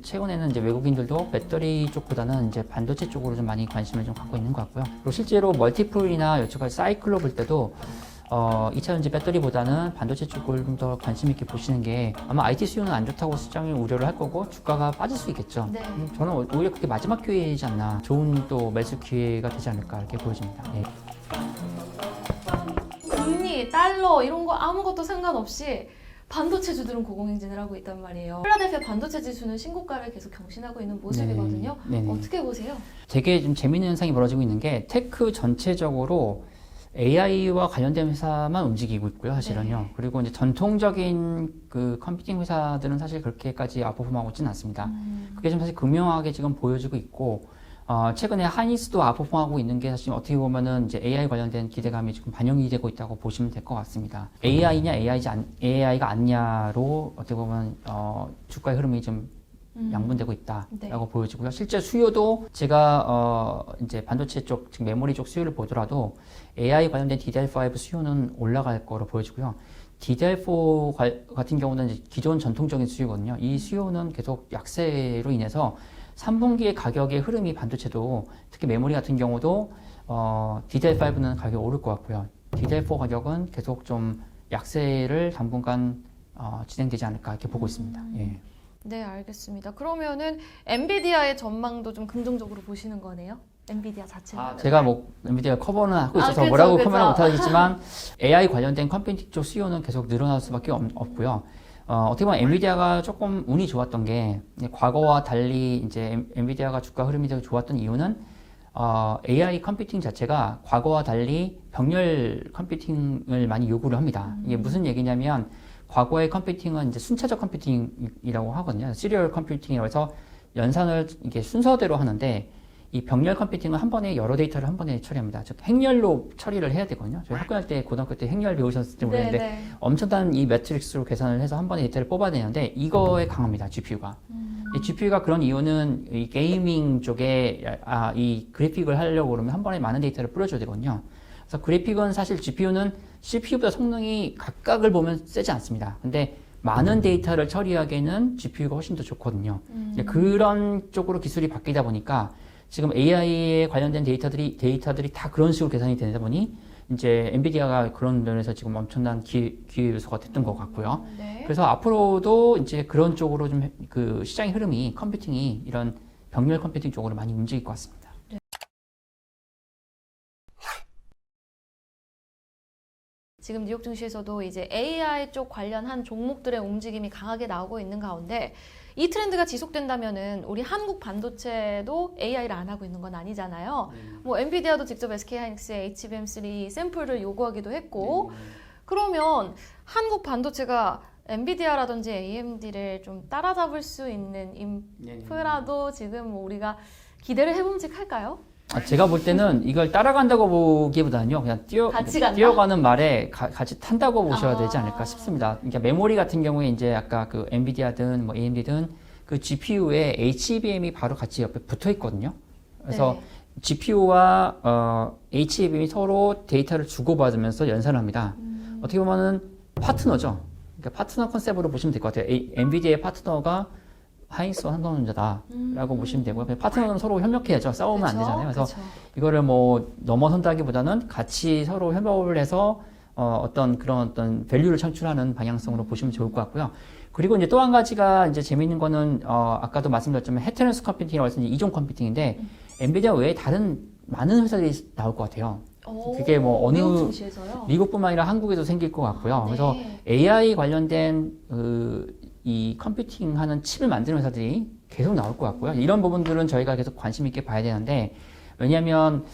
최근에는 이제 외국인들도 배터리 쪽보다는 이제 반도체 쪽으로 좀 많이 관심을 좀 갖고 있는 것 같고요. 그리고 실제로 멀티플이나 여태까지 사이클로 볼 때도 2차 전지 배터리보다는 반도체 쪽을 좀 더 관심 있게 보시는 게 아마 IT 수요는 안 좋다고 시장이 우려를 할 거고 주가가 빠질 수 있겠죠. 네. 저는 오히려 그게 마지막 기회이지 않나, 좋은 또 매수 기회가 되지 않을까 이렇게 보여집니다. 예. 금리, 달러 이런 거 아무것도 상관없이 반도체주들은 고공행진을 하고 있단 말이에요. 필라델피아 반도체 지수는 신고가를 계속 경신하고 있는 모습이거든요. 네. 어떻게 보세요? 되게 좀 재미있는 현상이 벌어지고 있는 게 테크 전체적으로 AI와 관련된 회사만 움직이고 있고요, 사실은요. 네. 그리고 이제 전통적인 그 컴퓨팅 회사들은 사실 그렇게까지 아웃퍼폼하고 있지는 않습니다. 그게 좀 사실 극명하게 지금 보여지고 있고, 최근에 하이닉스도 아웃퍼폼하고 있는 게 사실 어떻게 보면은 이제 AI 관련된 기대감이 지금 반영이 되고 있다고 보시면 될 것 같습니다. AI냐 AI가 아니냐로 어떻게 보면 주가의 흐름이 좀 양분되고 있다라고 네. 보여지고요. 실제 수요도 제가 이제 반도체 쪽, 즉 메모리 쪽 수요를 보더라도 AI 관련된 DDR5 수요는 올라갈 거로 보여지고요. DDR4 같은 경우는 이제 기존 전통적인 수요거든요. 이 수요는 계속 약세로 인해서 3분기의 가격의 흐름이 반도체도 특히 메모리 같은 경우도 DDR5는 가격이 오를 것 같고요. DDR4 가격은 계속 좀 약세를 당분간 진행되지 않을까 이렇게 보고 있습니다. 예. 네, 알겠습니다. 그러면은 엔비디아의 전망도 좀 긍정적으로 보시는 거네요? 엔비디아 자체는? 제가 뭐 엔비디아 커버는 하고 있어서 그쵸, 뭐라고 그쵸. 커버는 못하겠지만 AI 관련된 컴퓨팅 쪽 수요는 계속 늘어날 수밖에 없고요. 어떻게 보면 엔비디아가 조금 운이 좋았던 게 과거와 달리 이제 엔비디아가 주가 흐름이 되게 좋았던 이유는 AI 컴퓨팅 자체가 과거와 달리 병렬 컴퓨팅을 많이 요구를 합니다. 이게 무슨 얘기냐면 과거의 컴퓨팅은 이제 순차적 컴퓨팅이라고 하거든요. 시리얼 컴퓨팅이라고 해서 연산을 이게 순서대로 하는데 이 병렬 컴퓨팅은 한 번에 여러 데이터를 한 번에 처리합니다. 즉 행렬로 처리를 해야 되거든요. 저희 학교 할 때 고등학교 때 행렬 배우셨을지 모르겠는데 네. 엄청난 이 매트릭스로 계산을 해서 한 번에 데이터를 뽑아내는데 이거에 강합니다. GPU가. 이 GPU가 그런 이유는 이 게이밍 쪽에 이 그래픽을 하려고 그러면 한 번에 많은 데이터를 뿌려줘야 되거든요. 그래서 그래픽은 사실 GPU는 CPU보다 성능이 각각을 보면 세지 않습니다. 근데 많은 데이터를 처리하기에는 GPU가 훨씬 더 좋거든요. 그런 쪽으로 기술이 바뀌다 보니까 지금 AI에 관련된 데이터들이 다 그런 식으로 계산이 되다 보니 이제 엔비디아가 그런 면에서 지금 엄청난 기회 요소가 됐던 것 같고요. 네. 그래서 앞으로도 이제 그런 쪽으로 좀 그 시장의 흐름이 컴퓨팅이 이런 병렬 컴퓨팅 쪽으로 많이 움직일 것 같습니다. 지금 뉴욕 증시에서도 이제 AI 쪽 관련한 종목들의 움직임이 강하게 나오고 있는 가운데 이 트렌드가 지속된다면은 우리 한국 반도체도 AI를 안 하고 있는 건 아니잖아요. 뭐 엔비디아도 직접 SK하이닉스의 HBM3 샘플을 요구하기도 했고, 그러면 한국 반도체가 엔비디아라든지 AMD를 좀 따라잡을 수 있는 인프라도 지금 뭐 우리가 기대를 해봄직할까요? 제가 볼 때는 이걸 따라간다고 보기보다는요, 그냥 같이 간다? 뛰어가는 말에 같이 탄다고 보셔야 되지 않을까 싶습니다. 그러니까 메모리 같은 경우에 이제 아까 그 엔비디아든 뭐 AMD든 그 GPU에 HBM이 바로 같이 옆에 붙어 있거든요. 그래서 네. GPU와 HBM이 서로 데이터를 주고받으면서 연산을 합니다. 어떻게 보면은 파트너죠. 그러니까 파트너 컨셉으로 보시면 될 것 같아요. 엔비디아의 파트너가 하이닉스와 삼성전자다라고 보시면 되고요. 파트너는 서로 협력해야죠. 싸우면 안 되잖아요. 그래서 이거를 뭐 넘어선다기보다는 같이 서로 협업을 해서 어떤 밸류를 창출하는 방향성으로 보시면 좋을 것 같고요. 그리고 이제 또 한 가지가 이제 재미있는 거는 아까도 말씀드렸지만 헤테로스 컴퓨팅이라고 해서 이종 컴퓨팅인데 엔비디아 외에 다른 많은 회사들이 나올 것 같아요. 그게 뭐 어느 미국뿐만 아니라 한국에도 생길 것 같고요. 그래서 AI 관련된 이 컴퓨팅하는 칩을 만드는 회사들이 계속 나올 것 같고요. 이런 부분들은 저희가 계속 관심 있게 봐야 되는데, 왜냐하면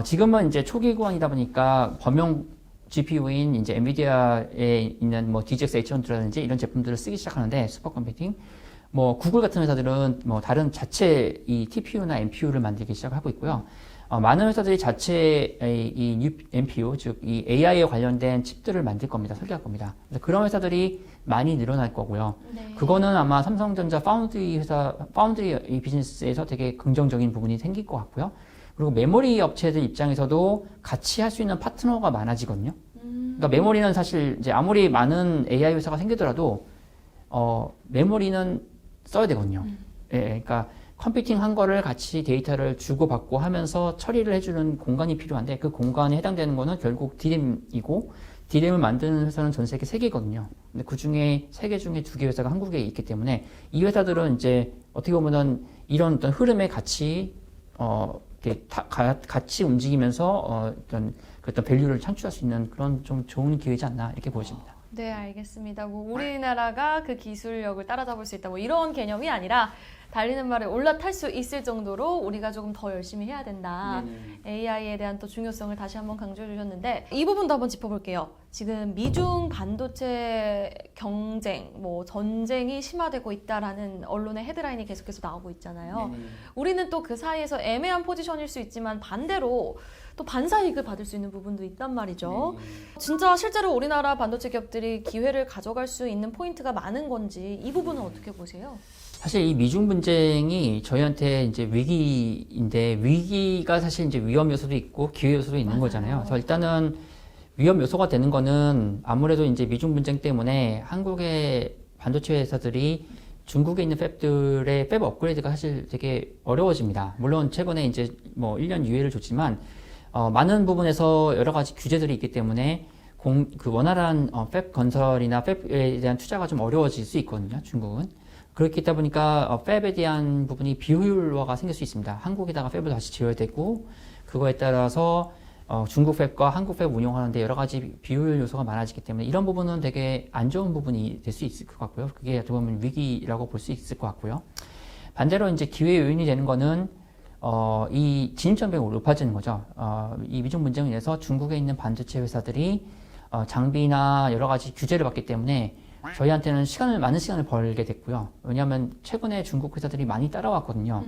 지금은 이제 초기 구간이다 보니까 범용 GPU인 이제 엔비디아에 있는 뭐 DGX H100라든지 이런 제품들을 쓰기 시작하는데, 슈퍼컴퓨팅, 뭐 구글 같은 회사들은 뭐 다른 자체 이 TPU나 NPU를 만들기 시작하고 있고요. 많은 회사들이 자체 이 NPU, 즉 이 AI에 관련된 칩들을 만들 겁니다. 설계할 겁니다. 그래서 그런 회사들이 많이 늘어날 거고요. 네. 그거는 아마 삼성전자 파운드리 비즈니스에서 되게 긍정적인 부분이 생길 것 같고요. 그리고 메모리 업체들 입장에서도 같이 할 수 있는 파트너가 많아지거든요. 그러니까 메모리는 사실 이제 아무리 많은 AI 회사가 생기더라도 메모리는 써야 되거든요. 예, 그러니까 컴퓨팅 한 거를 같이 데이터를 주고받고 하면서 처리를 해주는 공간이 필요한데 그 공간에 해당되는 거는 결국 D램이고 D램을 만드는 회사는 전 세계 3개거든요. 근데 그 중에 3개 중에 2개 회사가 한국에 있기 때문에 이 회사들은 이제 어떻게 보면은 이런 어떤 흐름에 같이 이렇게 같이 움직이면서 어떤 밸류를 창출할 수 있는 그런 좀 좋은 기회지 않나 이렇게 보여집니다. 네, 알겠습니다. 뭐 우리나라가 그 기술력을 따라잡을 수 있다, 뭐 이런 개념이 아니라 달리는 말에 올라탈 수 있을 정도로 우리가 조금 더 열심히 해야 된다. AI에 대한 또 중요성을 다시 한번 강조해 주셨는데 이 부분도 한번 짚어볼게요. 지금 미중 반도체 경쟁, 뭐 전쟁이 심화되고 있다라는 언론의 헤드라인이 계속해서 나오고 있잖아요. 우리는 또 그 사이에서 애매한 포지션일 수 있지만 반대로 또 반사이익을 받을 수 있는 부분도 있단 말이죠. 진짜 실제로 우리나라 반도체 기업들이 기회를 가져갈 수 있는 포인트가 많은 건지 이 부분은 어떻게 보세요? 사실 이 미중 분쟁이 저희한테 이제 위기인데 위기가 사실 이제 위험 요소도 있고 기회 요소도 있는 맞아요. 거잖아요. 그래서 일단은 위험 요소가 되는 거는 아무래도 이제 미중 분쟁 때문에 한국의 반도체 회사들이 중국에 있는 팹들의 팹 업그레이드가 사실 되게 어려워집니다. 물론 최근에 이제 뭐 1년 유예를 줬지만 많은 부분에서 여러 가지 규제들이 있기 때문에 그 원활한 팹 건설이나 팹에 대한 투자가 좀 어려워질 수 있거든요. 중국은. 그렇기 보니까 팹에 대한 부분이 비효율화가 생길 수 있습니다. 한국에다가 팹을 다시 지어야 되고 그거에 따라서 중국 팹과 한국 팹 운영하는데 여러 가지 비효율 요소가 많아지기 때문에 이런 부분은 되게 안 좋은 부분이 될 수 있을 것 같고요. 그게 어떻게 보면 위기라고 볼 수 있을 것 같고요. 반대로 이제 기회 요인이 되는 거는 이 진입 장벽이 높아지는 거죠. 이 미중 분쟁을 인해서 중국에 있는 반도체 회사들이 장비나 여러 가지 규제를 받기 때문에 저희한테는 많은 시간을 벌게 됐고요. 왜냐하면 최근에 중국 회사들이 많이 따라왔거든요.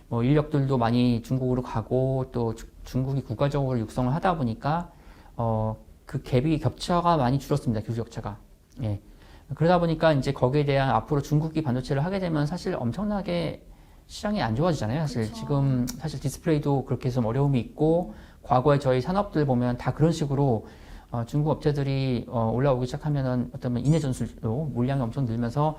뭐 인력들도 많이 중국으로 가고 또 중국이 국가적으로 육성을 하다 보니까 그 격차가 많이 줄었습니다. 기술 격차가. 예. 그러다 보니까 이제 거기에 대한 앞으로 중국이 반도체를 하게 되면 사실 엄청나게 시장이 안 좋아지잖아요. 사실 그렇죠. 지금 사실 디스플레이도 그렇게 좀 어려움이 있고 과거에 저희 산업들 보면 다 그런 식으로 중국 업체들이 올라오기 시작하면은 어떤 인해 전술로 물량이 엄청 늘면서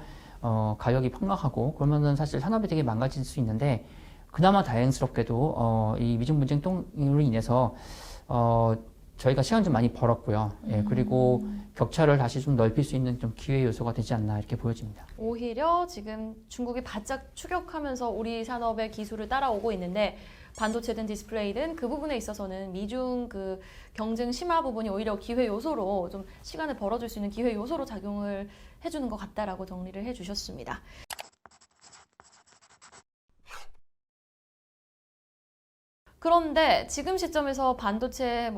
가격이 폭락하고 그러면은 사실 산업이 되게 망가질 수 있는데 그나마 다행스럽게도 이 미중 분쟁으로 인해서 저희가 시간 좀 많이 벌었고요. 예, 그리고 격차를 다시 좀 넓힐 수 있는 좀 기회 요소가 되지 않나 이렇게 보여집니다. 오히려 지금 중국이 바짝 추격하면서 우리 산업의 기술을 따라오고 있는데 반도체든 디스플레이든 그 부분에 있어서는 미중 그 경쟁 심화 부분이 오히려 기회 요소로 좀 시간을 벌어줄 수 있는 기회 요소로 작용을 해주는 것 같다라고 정리를 해주셨습니다. 그런데 지금 시점에서 반도체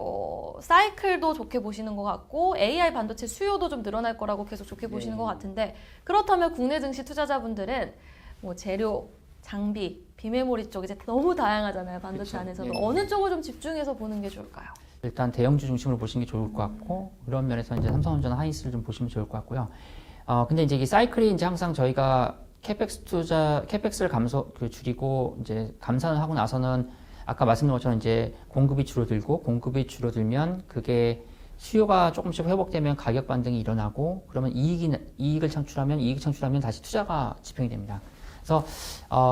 사이클도 좋게 보시는 것 같고 AI 반도체 수요도 좀 늘어날 거라고 계속 좋게 보시는 것 같은데 그렇다면 국내 증시 투자자분들은 뭐 재료, 장비, 비메모리 쪽 이제 너무 다양하잖아요. 반도체 그쵸. 안에서도. 예. 어느 쪽을 좀 집중해서 보는 게 좋을까요? 일단 대형주 중심으로 보시는 게 좋을 것 같고 그런 면에서 이제 삼성전자, 하이닉스를 좀 보시면 좋을 것 같고요. 근데 이제 이 사이클이 이제 항상 저희가 캐펙스를 줄이고 이제 감산을 하고 나서는 아까 말씀드린 것처럼 이제 공급이 줄어들면 그게 수요가 조금씩 회복되면 가격 반등이 일어나고 그러면 이익을 창출하면 다시 투자가 집행이 됩니다. 그래서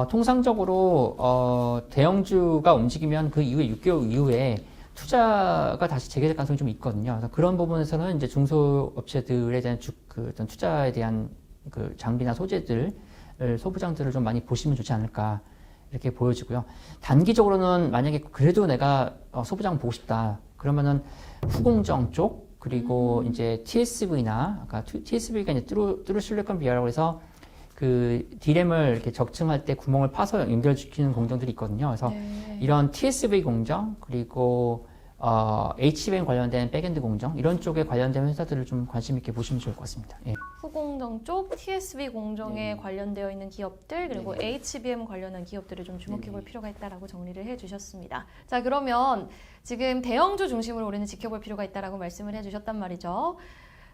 통상적으로 대형주가 움직이면 그 이후에 6개월 이후에 투자가 다시 재개될 가능성이 좀 있거든요. 그래서 그런 부분에서는 이제 중소업체들에 대한 어떤 투자에 대한 그 장비나 소부장들을 좀 많이 보시면 좋지 않을까 이렇게 보여지고요. 단기적으로는 만약에 그래도 내가 소부장 보고 싶다 그러면은 후공정 쪽 그리고 이제 TSV나 아까 TSV가 이제 트루 실리콘 비어라고 해서 그 D램을 이렇게 적층할 때 구멍을 파서 연결시키는 공정들이 있거든요. 그래서 이런 TSV 공정 그리고 HBM 관련된 백엔드 공정 이런 쪽에 관련된 회사들을 좀 관심 있게 보시면 좋을 것 같습니다. 예. 후공정 쪽 TSV 공정에 관련되어 있는 기업들 그리고 HBM 관련한 기업들을 좀 주목해 볼 필요가 있다라고 정리를 해주셨습니다. 자, 그러면 지금 대형주 중심으로 우리는 지켜볼 필요가 있다라고 말씀을 해주셨단 말이죠.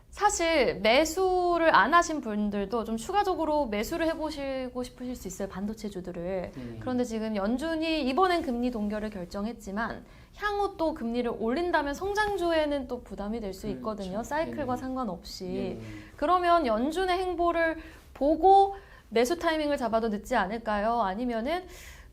사실 매수를 안 하신 분들도 좀 추가적으로 매수를 해보시고 싶으실 수 있어요. 반도체주들을. 그런데 지금 연준이 이번엔 금리 동결을 결정했지만 향후 또 금리를 올린다면 성장주에는 또 부담이 될 수 있거든요. 사이클과 상관없이. 그러면 연준의 행보를 보고 매수 타이밍을 잡아도 늦지 않을까요? 아니면은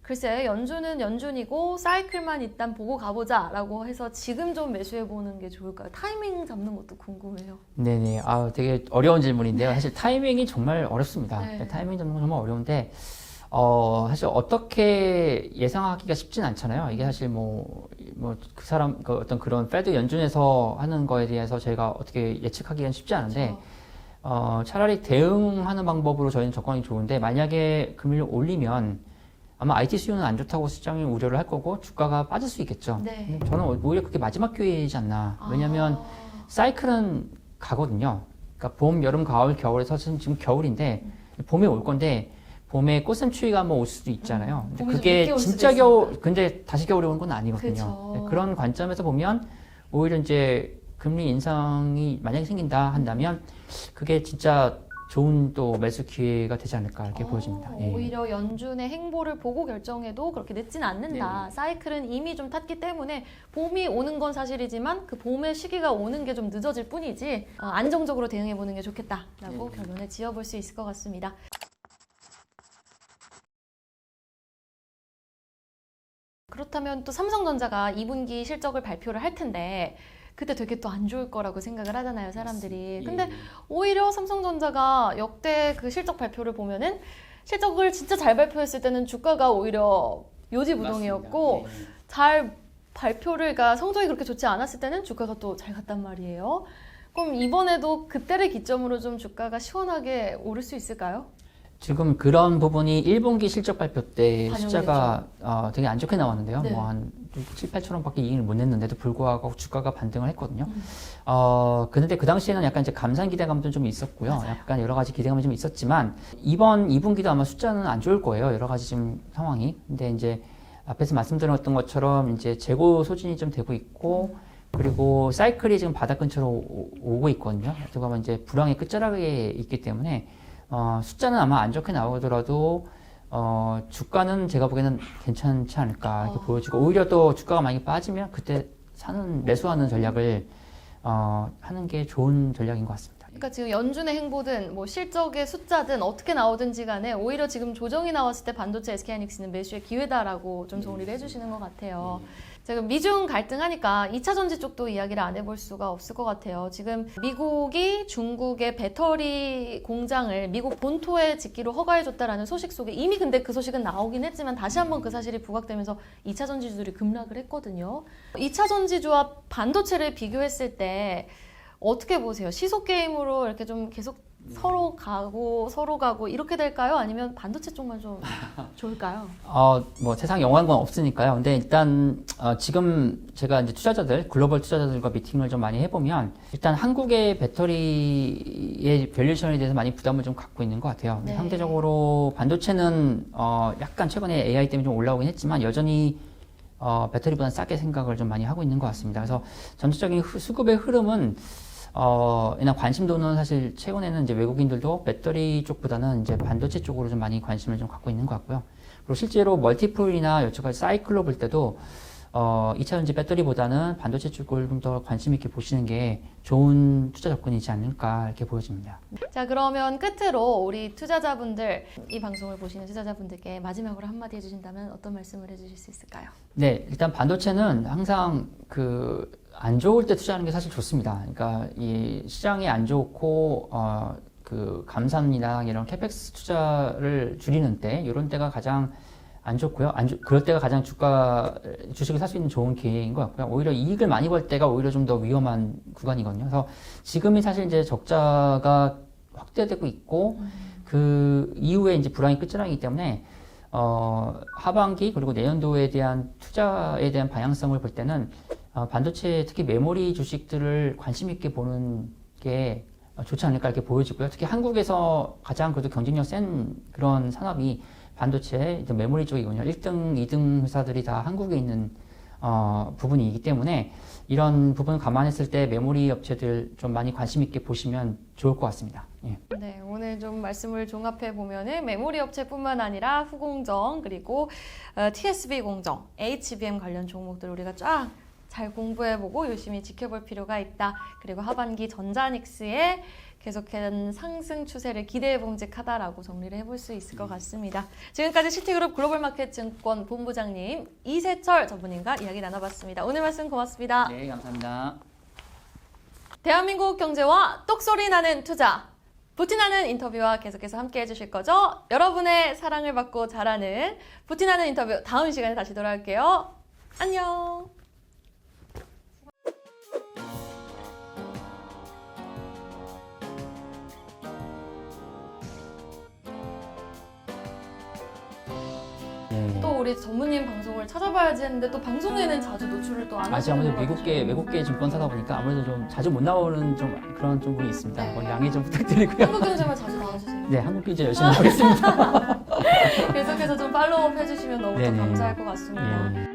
글쎄 연준은 연준이고 사이클만 일단 보고 가보자라고 해서 지금 좀 매수해보는 게 좋을까요? 타이밍 잡는 것도 궁금해요. 네네. 아, 되게 어려운 질문인데요. 사실 타이밍이 정말 어렵습니다. 네. 타이밍 잡는 건 정말 어려운데, 사실 어떻게 예상하기가 쉽진 않잖아요. 이게 사실 그 사람, 그 어떤 그런 페드 연준에서 하는 거에 대해서 저희가 어떻게 예측하기는 쉽지 않은데, 차라리 대응하는 방법으로 저희는 접근이 좋은데, 만약에 금리를 올리면 아마 IT 수요는 안 좋다고 시장이 우려를 할 거고 주가가 빠질 수 있겠죠. 네. 저는 오히려 그게 마지막 기회이지 않나. 왜냐면 사이클은 가거든요. 그러니까 봄, 여름, 가을, 겨울에서 지금 겨울인데 봄에 올 건데 봄에 꽃샘추위가 한번 올 수도 있잖아요. 근데 봄이 좀 그게 늦게 올 수도 진짜 있으니까. 겨울, 근데 다시 겨울이 오는 건 아니거든요. 그쵸. 네, 그런 관점에서 보면 오히려 이제 금리 인상이 만약에 생긴다 한다면 그게 진짜 좋은 또 매수 기회가 되지 않을까 이렇게 보여집니다. 예. 오히려 연준의 행보를 보고 결정해도 그렇게 늦진 않는다. 사이클은 이미 좀 탔기 때문에 봄이 오는 건 사실이지만 그 봄의 시기가 오는 게 좀 늦어질 뿐이지 안정적으로 대응해보는 게 좋겠다라고 결론을 지어볼 수 있을 것 같습니다. 그렇다면 또 삼성전자가 2분기 실적을 발표를 할 텐데 그때 되게 또 안 좋을 거라고 생각을 하잖아요, 사람들이. 근데 오히려 삼성전자가 역대 그 실적 발표를 보면은 실적을 진짜 잘 발표했을 때는 주가가 오히려 요지부동이었고 잘 발표를, 그러니까 성적이 그렇게 좋지 않았을 때는 주가가 또 잘 갔단 말이에요. 그럼 이번에도 그때를 기점으로 좀 주가가 시원하게 오를 수 있을까요? 지금 그런 부분이 1분기 실적 발표 때 반영이 숫자가 되게 안 좋게 나왔는데요. 네. 뭐 한 7, 8천 원밖에 이익을 못 냈는데도 불구하고 주가가 반등을 했거든요. 근데 그 당시에는 약간 이제 감산 기대감도 좀 있었고요. 맞아요. 약간 여러 가지 기대감이 좀 있었지만 이번 2분기도 아마 숫자는 안 좋을 거예요. 여러 가지 지금 상황이. 근데 이제 앞에서 말씀드렸던 것처럼 이제 재고 소진이 좀 되고 있고 그리고 사이클이 지금 바닥 근처로 오고 있거든요. 어떻게 보면 이제 불황의 끝자락에 있기 때문에 숫자는 아마 안 좋게 나오더라도 주가는 제가 보기에는 괜찮지 않을까 이렇게 보여지고 오히려 또 주가가 많이 빠지면 그때 매수하는 전략을 하는 게 좋은 전략인 것 같습니다. 그러니까 지금 연준의 행보든 뭐 실적의 숫자든 어떻게 나오든지 간에 오히려 지금 조정이 나왔을 때 반도체 SK하이닉스는 매수의 기회다라고 좀 정리를 해주시는 것 같아요. 지금 미중 갈등하니까 2차 전지 쪽도 이야기를 안 해볼 수가 없을 것 같아요. 지금 미국이 중국의 배터리 공장을 미국 본토에 짓기로 허가해줬다라는 소식 속에 이미 근데 그 소식은 나오긴 했지만 다시 한번 그 사실이 부각되면서 2차 전지주들이 급락을 했거든요. 2차 전지주와 반도체를 비교했을 때 어떻게 보세요? 시속 게임으로 이렇게 좀 계속 서로 가고 이렇게 될까요? 아니면 반도체 쪽만 좀 좋을까요? 뭐 세상 영원한 건 없으니까요. 근데 일단 지금 제가 이제 글로벌 투자자들과 미팅을 좀 많이 해보면 일단 한국의 배터리의 밸류에이션에 대해서 많이 부담을 좀 갖고 있는 것 같아요. 네. 상대적으로 반도체는 약간 최근에 AI 때문에 좀 올라오긴 했지만 여전히 배터리보다 싸게 생각을 좀 많이 하고 있는 것 같습니다. 그래서 전체적인 수급의 흐름은 그냥 관심도는 사실 최근에는 이제 외국인들도 배터리 쪽보다는 이제 반도체 쪽으로 좀 많이 관심을 좀 갖고 있는 것 같고요. 그리고 실제로 멀티플이나 여태까지 사이클로 볼 때도 2차 전지 배터리보다는 반도체 쪽을 좀 더 관심 있게 보시는 게 좋은 투자 접근이지 않을까 이렇게 보여집니다. 자, 그러면 끝으로 우리 투자자분들, 이 방송을 보시는 투자자분들께 마지막으로 한마디 해주신다면 어떤 말씀을 해주실 수 있을까요? 네, 일단 반도체는 항상 안 좋을 때 투자하는 게 사실 좋습니다. 그러니까 이 시장이 안 좋고 감산이나 이런 캐펙스 투자를 줄이는 때 이런 때가 가장 안 좋고요. 그럴 때가 가장 주식을 살 수 있는 좋은 기회인 것 같고요. 오히려 이익을 많이 벌 때가 오히려 좀 더 위험한 구간이거든요. 그래서 지금이 사실 이제 적자가 확대되고 있고 그 이후에 이제 불황이 끝자락이기 때문에 하반기 그리고 내년도에 대한 투자에 대한 방향성을 볼 때는 반도체 특히 메모리 주식들을 관심 있게 보는 게 좋지 않을까 이렇게 보여지고요. 특히 한국에서 가장 그래도 경쟁력 센 그런 산업이 반도체 메모리 쪽이군요. 1등, 2등 회사들이 다 한국에 있는 부분이기 때문에 이런 부분을 감안했을 때 메모리 업체들 좀 많이 관심 있게 보시면 좋을 것 같습니다. 예. 네, 오늘 좀 말씀을 종합해 보면은 메모리 업체뿐만 아니라 후공정 그리고 TSB 공정, HBM 관련 종목들 우리가 쫙 잘 공부해보고 열심히 지켜볼 필요가 있다. 그리고 하반기 전자닉스의 계속한 상승 추세를 기대해봄직하다라고 정리를 해볼 수 있을 것 같습니다. 지금까지 시티그룹 글로벌마켓 증권 본부장님 이세철 전무님과 이야기 나눠봤습니다. 오늘 말씀 고맙습니다. 네, 감사합니다. 대한민국 경제와 똑소리 나는 투자. 부티나는 인터뷰와 계속해서 함께 해주실 거죠? 여러분의 사랑을 받고 자라는 부티나는 인터뷰 다음 시간에 다시 돌아올게요. 안녕. 또 우리 전무님 방송을 찾아봐야지 했는데 또 방송에는 자주 노출을 또 안 아직 하시는 아무래도 것 외국계 증권사다 보니까 아무래도 좀 자주 못 나오는 좀 그런 좀 부분이 있습니다. 뭐 양해 좀 부탁드리고요. 한국경제만 자주 나와주세요. 네, 한국 기자 열심히 하겠습니다. 계속해서 좀 팔로우업 해주시면 너무 더 네네. 감사할 것 같습니다. 예.